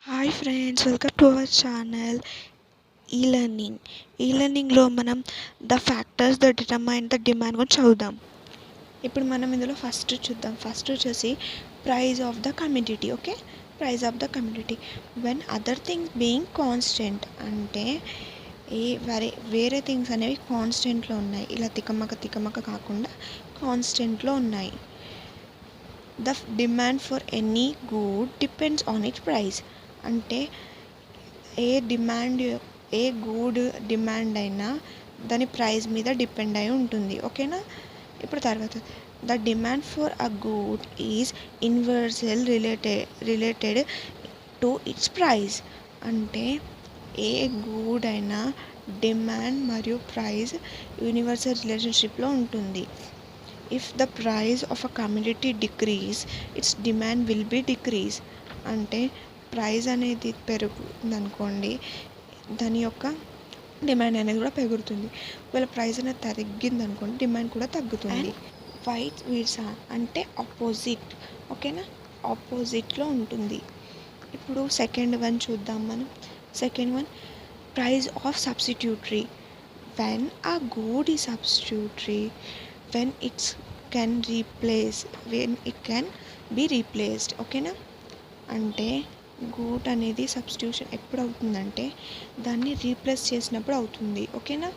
Hi friends, welcome to our channel ఈ లెర్నింగ్లో మనం the factors the determine the demand గురించి చదువుదాం. ఇప్పుడు మనం ఇందులో ఫస్ట్ వచ్చేసి price of the commodity. Okay, price of the commodity when other things being constant అంటే వేరే థింగ్స్ అనేవి కాన్స్టెంట్లో ఉన్నాయి, ఇలా తికమక కాకుండా కాన్స్టెంట్లో ఉన్నాయి. The demand for any good depends on it's price అంటే ఏ గుడ్ డిమాండ్ అయినా దాని ప్రైస్ మీద డిపెండ్ అయి ఉంటుంది. ఓకేనా, ఇప్పుడు తర్వాత the demand for a good is inversal related to its price అంటే ఏ గుడ్ అయినా డిమాండ్ మరియు ప్రైస్ యూనివర్సల్ రిలేషన్షిప్లో ఉంటుంది. If the price of a commodity decrease its demand will be decrease అంటే ప్రైస్ అనేది పెరుగుతుందనుకోండి, దాని యొక్క డిమాండ్ అనేది కూడా పెరుగుతుంది. ఒకవేళ ప్రైస్ అనేది తగ్గిందనుకోండి, డిమాండ్ కూడా తగ్గుతుంది. వైస్ వర్సా అంటే ఆపోజిట్. ఓకేనా, ఆపోజిట్లో ఉంటుంది. ఇప్పుడు సెకండ్ వన్ చూద్దాం మనం. Second one price of substitutory. When a good is substitutory when it can be replaced. ఓకేనా, అంటే గుడ్ అనేది సబ్స్టిట్యూషన్ ఎప్పుడు అవుతుందంటే దాన్ని రీప్లేస్ చేసినప్పుడు అవుతుంది. ఓకేనా,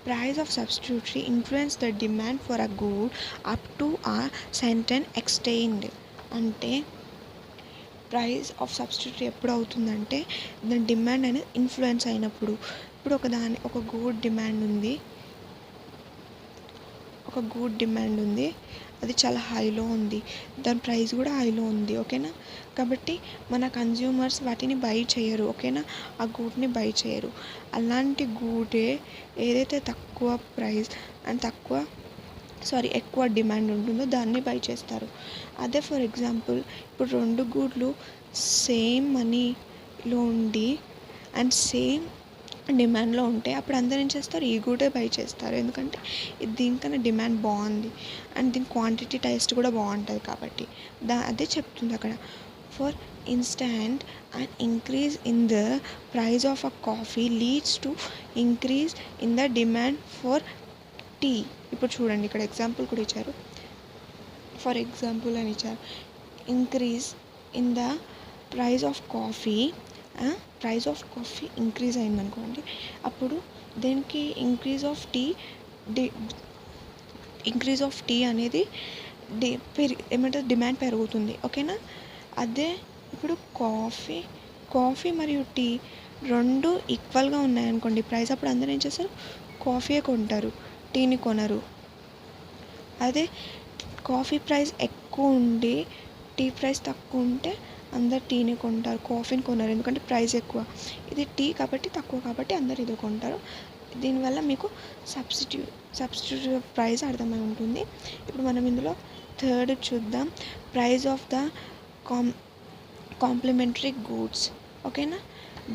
price of substitutory influence the demand for a good up to a certain extent అంటే ప్రైస్ ఆఫ్ సబ్స్టిట్యూటరీ ఎప్పుడు అవుతుందంటే దాని డిమాండ్ అనేది ఇన్ఫ్లుయెన్స్ అయినప్పుడు. ఇప్పుడు ఒక గుడ్ డిమాండ్ ఉంది, అది చాలా హైలో ఉంది, దాని ప్రైస్ కూడా హైలో ఉంది. ఓకేనా, కాబట్టి మన కన్జ్యూమర్స్ వాటిని బై చేయరు. ఓకేనా, ఆ గూడ్ని బై చేయరు. అలాంటి గూడే ఏదైతే తక్కువ ప్రైస్ అండ్ ఎక్కువ డిమాండ్ ఉంటుందో దాన్ని బై చేస్తారు. అదే ఫర్ ఎగ్జాంపుల్ ఇప్పుడు 2 గూడ్లు సేమ్ మనీలో ఉండి అండ్ సేమ్ డిమాండ్లో ఉంటే అప్పుడు అందరూ ఏం చేస్తారు, ఈ గూడే బై చేస్తారు. ఎందుకంటే దీనికన్నా డిమాండ్ బాగుంది అండ్ దీని క్వాంటిటీ టేస్ట్ కూడా బాగుంటుంది కాబట్టి. అదే చెప్తుంది అక్కడ. For instance and increase in the price of a coffee leads to increase in the demand for tea. ఇప్పుడు చూడండి, ఇక్కడ ఎగ్జాంపుల్ కూడా ఇచ్చారు. ఫర్ ఎగ్జాంపుల్ అని ఇచ్చారు, increase in the price of coffee increase అయిందనుకోండి, అప్పుడు దేనికి ఇంక్రీజ్ ఆఫ్ టీ అనేది ఏమంటారు డిమాండ్ పెరుగుతుంది. ఓకేనా, అదే ఇప్పుడు కాఫీ మరియు టీ రెండు ఈక్వల్గా ఉన్నాయనుకోండి ప్రైస్, అప్పుడు అందరూ ఏం చేస్తారు, కాఫీయే కొంటారు, టీని కొనరు. అదే కాఫీ ప్రైస్ ఎక్కువ ఉండి టీ ప్రైస్ తక్కువ ఉంటే అందరు టీని కొంటారు, కాఫీని కొనరు, ఎందుకంటే ప్రైస్ ఎక్కువ. ఇది టీ కాబట్టి తక్కువ కాబట్టి అందరు ఇది కొంటారు. దీనివల్ల మీకు సబ్స్టిట్యూట్ ప్రైస్ అర్థమై ఉంటుంది. ఇప్పుడు మనం ఇందులో థర్డ్ చూద్దాం, price of the complementary goods. ఓకేనా,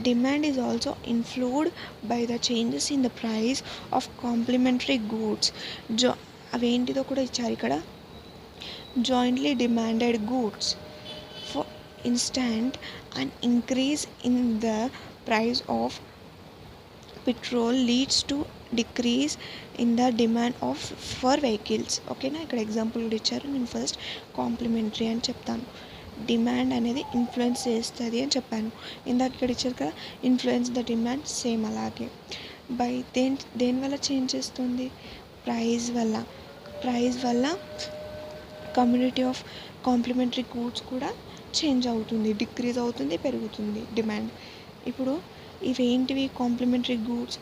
demand is also influenced by the changes in the price of complementary goods. అవేంటిదో కూడా ఇచ్చారు ఇక్కడ. Jointly demanded goods. For instance an increase in the price of petrol leads to decrease in the demand for vehicles. ఓకేనా, ఇక్కడ example కూడా ఇచ్చారు. నేను first complementary అని చెప్తాను. డిమాండ్ అనేది ఇన్ఫ్లుయెన్స్ చేస్తుంది అని చెప్పాను. ఇందాక ఇక్కడ ఇచ్చారు కదా, ఇన్ఫ్లుయెన్స్ ద డిమాండ్, సేమ్ అలాగే. దేనివల్ల చేంజ్ చేస్తుంది, ప్రైస్ వల్ల కమ్యూనిటీ ఆఫ్ కాంప్లిమెంటరీ గూడ్స్ కూడా చేంజ్ అవుతుంది, డిక్రీజ్ అవుతుంది, పెరుగుతుంది డిమాండ్. ఇప్పుడు ఇవేంటివి, కాంప్లిమెంటరీ గూడ్స్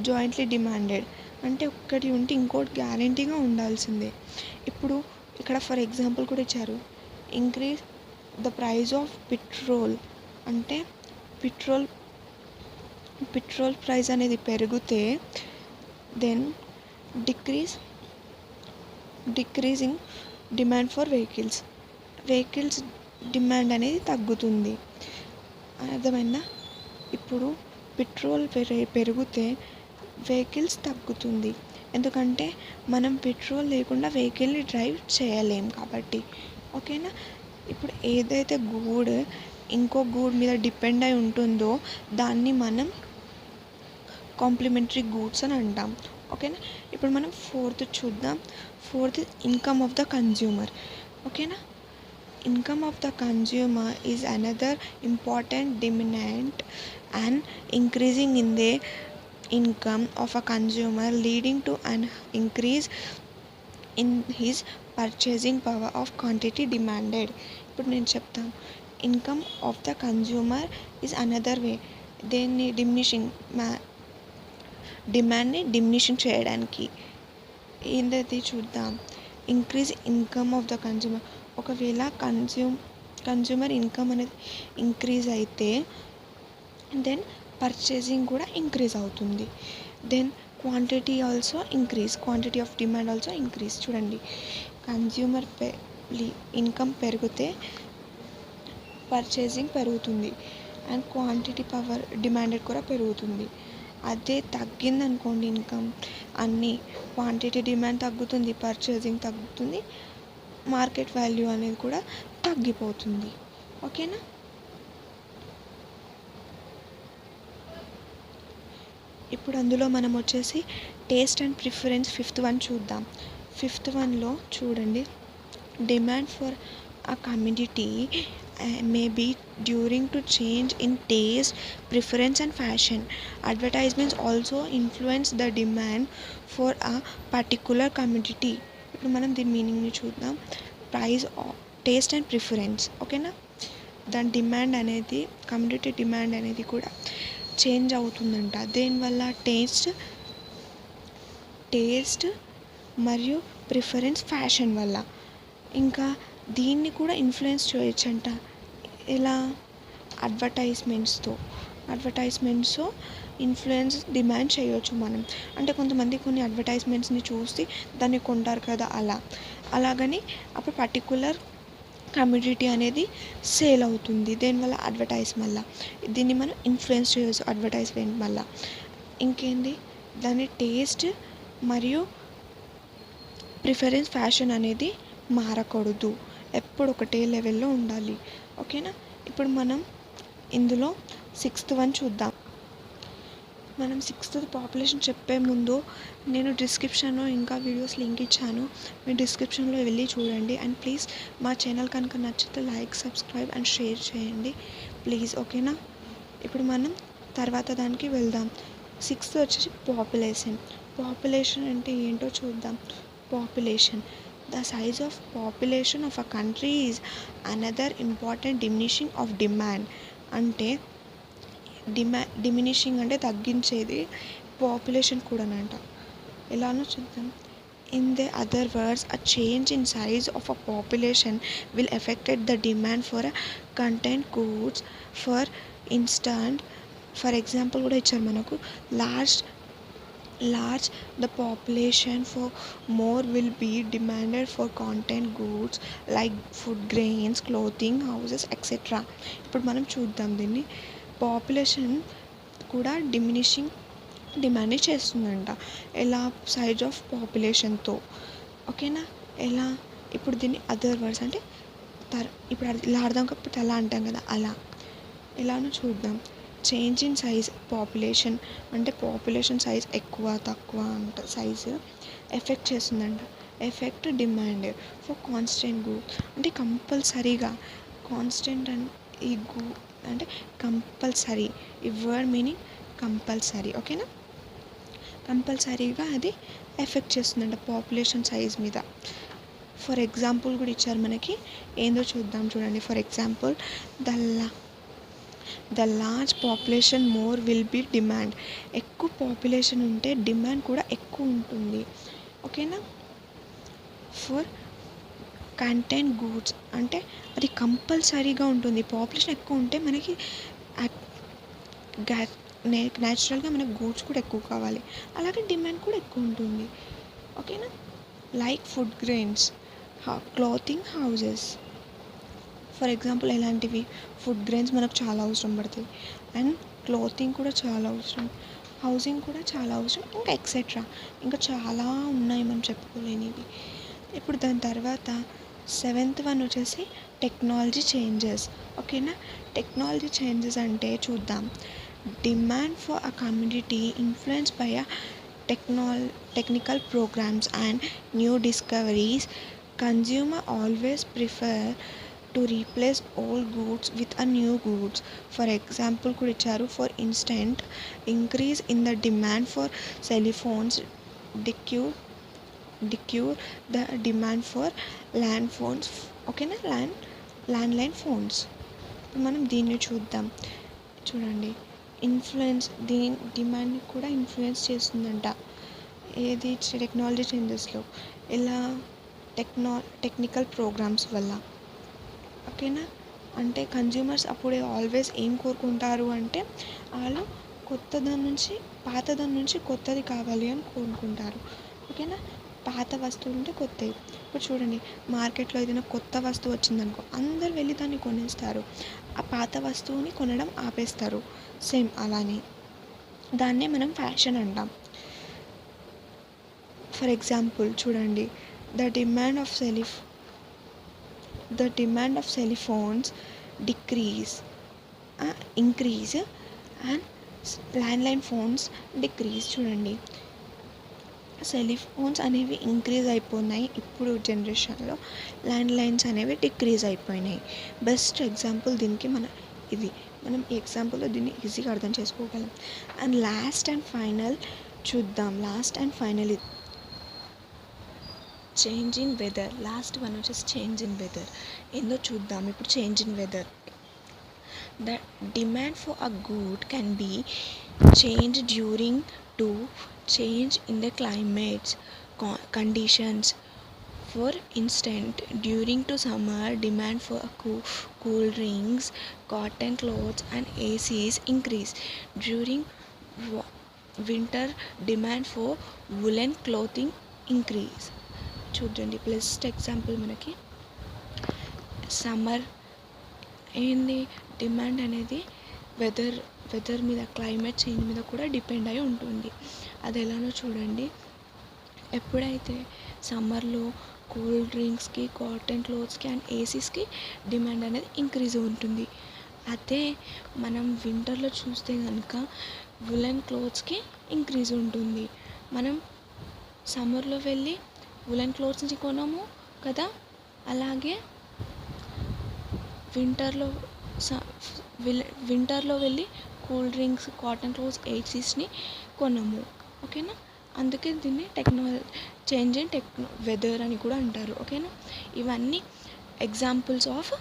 జాయింట్లీ డిమాండెడ్ అంటే ఒక్కటి ఉంటే ఇంకోటి గ్యారంటీగా ఉండాల్సిందే. ఇప్పుడు ఇక్కడ ఫర్ ఎగ్జాంపుల్ కూడా ఇచ్చారు, increase the price of petrol అంటే పెట్రోల్ ప్రైస్ అనేది పెరిగితే then decreasing demand for vehicles demand అనేది తగ్గుతుంది. అర్థమైందా? ఇప్పుడు పెట్రోల్ పెరిగితే వెహికల్స్ తగ్గుతుంది, ఎందుకంటే మనం పెట్రోల్ లేకుండా వెహికల్ని డ్రైవ్ చేయలేం కాబట్టి. ఓకేనా, ఇప్పుడు ఏదైతే గూడ్ ఇంకో గూడ్ మీద డిపెండ్ అయి ఉంటుందో దాన్ని మనం కాంప్లిమెంటరీ గూడ్స్ అని అంటాం. ఓకేనా. ఇప్పుడు మనం ఫోర్త్ చూద్దాం. Fourth income of the consumer. ఓకేనా. Income of the consumer is another important determinant, and increasing in the income of a consumer leading to an increase in his purchasing power of quantity demanded. ఇప్పుడు నేను చెప్తాను. Income of the consumer is another way. దేన్ని డిమాండ్ని diminishing చేయడానికి. ఏంటది చూద్దాం. Increase income of the consumer. ఒకవేళ consumer income అనేది ఇంక్రీజ్ అయితే దెన్ పర్చేసింగ్ కూడా ఇంక్రీజ్ అవుతుంది. Then quantity also increase. Quantity of demand also increase. చూడండి, కన్జ్యూమర్ ఇన్కమ్ పెరిగితే పర్చేసింగ్ పెరుగుతుంది అండ్ క్వాంటిటీ పవర్ డిమాండెడ్ కూడా పెరుగుతుంది. అదే తగ్గిందనుకోండి ఇన్కమ్, అన్నీ క్వాంటిటీ డిమాండ్ తగ్గుతుంది, పర్చేసింగ్ తగ్గుతుంది, మార్కెట్ వాల్యూ అనేది కూడా తగ్గిపోతుంది. ఓకేనా. ఇప్పుడు అందులో మనం వచ్చేసి taste and preference fifth one చూద్దాం. ఫిఫ్త్ వన్లో చూడండి, demand for a commodity may be during to change in taste, preference and fashion. Advertisements also influence the demand for a particular commodity. ఇప్పుడు మనం దీని మీనింగ్ని చూద్దాం. Price, taste and preference. ఓకేనా. దాని demand అనేది, కమ్యూనిటీ డిమాండ్ అనేది కూడా చేంజ్ అవుతుందంట. దేనివల్ల? టేస్ట్ మరియు ప్రిఫరెన్స్, ఫ్యాషన్ వల్ల. ఇంకా దీన్ని కూడా ఇన్ఫ్లుయెన్స్ చేయొచ్చంట. ఎలా? అడ్వర్టైజ్మెంట్స్తో ఇన్ఫ్లుయెన్స్ డిమాండ్ చేయొచ్చు మనం. అంటే కొంతమంది కొన్ని అడ్వర్టైజ్మెంట్స్ని చూసి దాన్ని కొంటారు కదా, అలాగని అప్పుడు పర్టికులర్ కమ్యూనిటీ అనేది సేల్ అవుతుంది. దేనివల్ల? అడ్వర్టైజ్ వల్ల. దీన్ని మనం ఇన్ఫ్లుయెన్స్ చేయొచ్చు అడ్వర్టైజ్మెంట్ వల్ల. ఇంకేంది? దాని టేస్ట్ మరియు ప్రిఫరెన్స్, ఫ్యాషన్ అనేది మారకూడదు, ఎప్పుడు ఒకటే లెవెల్లో ఉండాలి. ఓకేనా. ఇప్పుడు మనం ఇందులో సిక్స్త్ వన్ చూద్దాం. మనం సిక్స్త్ పాపులేషన్ చెప్పే ముందు నేను డిస్క్రిప్షన్లో ఇంకా వీడియోస్ లింక్ ఇచ్చాను, మీరు డిస్క్రిప్షన్లో వెళ్ళి చూడండి. అండ్ ప్లీజ్ మా ఛానల్ కనుక నచ్చితే లైక్, సబ్స్క్రైబ్ అండ్ షేర్ చేయండి ప్లీజ్. ఓకేనా. ఇప్పుడు మనం తర్వాత దానికి వెళ్దాం. సిక్స్త్ వచ్చేసి పాపులేషన్ అంటే ఏంటో చూద్దాం. Population, the size of population of a country is another important diminishing of demand. అంటే డిమినిషింగ్ అంటే తగ్గించేది, పాపులేషన్ కూడానంట. ఎలానో చూద్దాం. In the other words, a change in size of a population will affect the demand for a content goods. For example కూడా ఇచ్చారు మనకు. large the population for more will be demanded for content goods like food grains, clothing, houses, etc. ఇప్పుడు మనం చూద్దాం దీన్ని. Population కూడా diminishing demand చేస్తుందంట. ఎలా? సైజ్ ఆఫ్ పాపులేషన్తో. ఓకేనా. ఎలా? ఇప్పుడు దీన్ని అదర్ వర్డ్స్ అంటే ఇప్పుడు ఇలా అర్థం కాకపోతే అలా అంటాం కదా, అలా. ఎలానో చూద్దాం. చేంజ్ ఇన్ సైజ్, పాపులేషన్ అంటే పాపులేషన్ సైజ్ ఎక్కువ తక్కువ అంట, సైజు ఎఫెక్ట్ చేస్తుందంట. ఎఫెక్ట్ డిమాండ్ ఫర్ కాన్స్టెంట్ గూడ్ అంటే కంపల్సరీగా. కాన్స్టెంట్ అండ్ ఈ అంటే కంపల్సరీ, ఈ వర్డ్ మీనింగ్ కంపల్సరీ. ఓకేనా. కంపల్సరీగా అది ఎఫెక్ట్ చేస్తుందంట పాపులేషన్ సైజ్ మీద. ఫర్ ఎగ్జాంపుల్ కూడా ఇచ్చారు మనకి, ఏందో చూద్దాం. చూడండి. For example, the large population more will be demand. ఎక్కువ పాపులేషన్ ఉంటే డిమాండ్ కూడా ఎక్కువ ఉంటుంది. ఓకేనా. ఫర్ కంటెంట్ గూడ్స్ అంటే అది కంపల్సరీగా ఉంటుంది. పాపులేషన్ ఎక్కువ ఉంటే మనకి న్యాచురల్గా మనకు గూడ్స్ కూడా ఎక్కువ కావాలి, అలాగే డిమాండ్ కూడా ఎక్కువ ఉంటుంది. ఓకేనా. Like food grains, clothing, houses. For example ఎలాంటివి? ఫుడ్ గ్రెయిన్స్ మనకు చాలా అవసరం పడుతుంది, అండ్ క్లాతింగ్ కూడా చాలా అవసరం, హౌసింగ్ కూడా చాలా అవసరం, ఇంకా ఎక్సెట్రా. ఇంకా చాలా ఉన్నాయి మనం చెప్పుకోలేనివి. ఇప్పుడు దాని తర్వాత సెవెంత్ వన్ వచ్చేసి టెక్నాలజీ చేంజెస్. ఓకేనా, టెక్నాలజీ చేంజెస్ అంటే చూద్దాం. Demand for a community influence by a technical programs and new discoveries. Consumer always prefer to replace old goods with a new goods. For example could icharu, for instance, increase in the demand for cell phones decure the demand for land phones. ఓకేనా, landline phones. మనం దీన్ని చూడండి, influence దీని డిమాండ్ని కూడా influence చేస్తుందంట. ఏది technology చేంజెస్లో, ఇలా technical programmes వల్ల. ఓకేనా, అంటే కన్జ్యూమర్స్ అప్పుడే ఆల్వేస్ ఏం కోరుకుంటారు అంటే వాళ్ళు పాతదాని నుంచి కొత్తది కావాలి అని కోరుకుంటారు. ఓకేనా, పాత వస్తువులు ఉంటే కొత్తవి. ఇప్పుడు చూడండి, మార్కెట్లో ఏదైనా కొత్త వస్తువు వచ్చిందనుకో, అందరు వెళ్ళి దాన్ని కొనేస్తారు, ఆ పాత వస్తువుని కొనడం ఆపేస్తారు. సేమ్ అలానే దాన్నే మనం ఫ్యాషన్ అంటాం. ఫర్ ఎగ్జాంపుల్ చూడండి, the demand of cell phones increase and landline phones decrease. చూడండి, సెల్ ఫోన్స్ అనేవి ఇంక్రీజ్ అయిపోయినాయి ఇప్పుడు జనరేషన్లో, ల్యాండ్లైన్స్ అనేవి డిక్రీజ్ అయిపోయినాయి. బెస్ట్ ఎగ్జాంపుల్ దీనికి మనం ఈ ఎగ్జాంపుల్లో దీన్ని ఈజీగా అర్థం చేసుకోగలం. And last and final change in weather. Last one వచ్చేసి చేంజ్ ఇన్ వెదర్. ఏందో చూద్దాం ఇప్పుడు. Change in weather, the demand for a good can be change during to change in the climate's conditions. For instance, during to summer, demand for cool drinks, cotton clothes and ACs increase. During winter, demand for woolen clothing increase. చూడండి, best example మనకి summer ఏంది, demand అనేది weather మీద, climate change మీద కూడా depend అయి ఉంటుంది. అది ఎలానో చూడండి, ఎప్పుడైతే సమ్మర్లో కూల్ డ్రింక్స్కి, కాటన్ క్లోత్స్కి అండ్ ఏసీస్కి డిమాండ్ అనేది ఇంక్రీజ్ ఉంటుంది. అదే మనం వింటర్లో చూస్తే కనుక వులెన్ క్లోత్స్కి ఇంక్రీజ్ ఉంటుంది. మనం సమ్మర్లో వెళ్ళి వులెన్ క్లోత్స్ని కొనము కదా, అలాగే వింటర్లో వెళ్ళి కూల్ డ్రింక్స్, కాటన్ క్లోత్స్, ఏసీస్ని కొనము. ఓకేనా, అందుకే దీన్ని చేంజ్ ఇన్ వెదర్ అని కూడా అంటారు. ఓకేనా, ఇవన్నీ examples of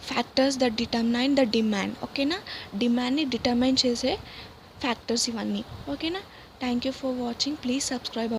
factors that determine the demand. ఓకేనా, డిమాండ్ని డిటర్మైన్ చేసే ఫ్యాక్టర్స్ ఇవన్నీ. ఓకేనా, thank you for watching. Please subscribe.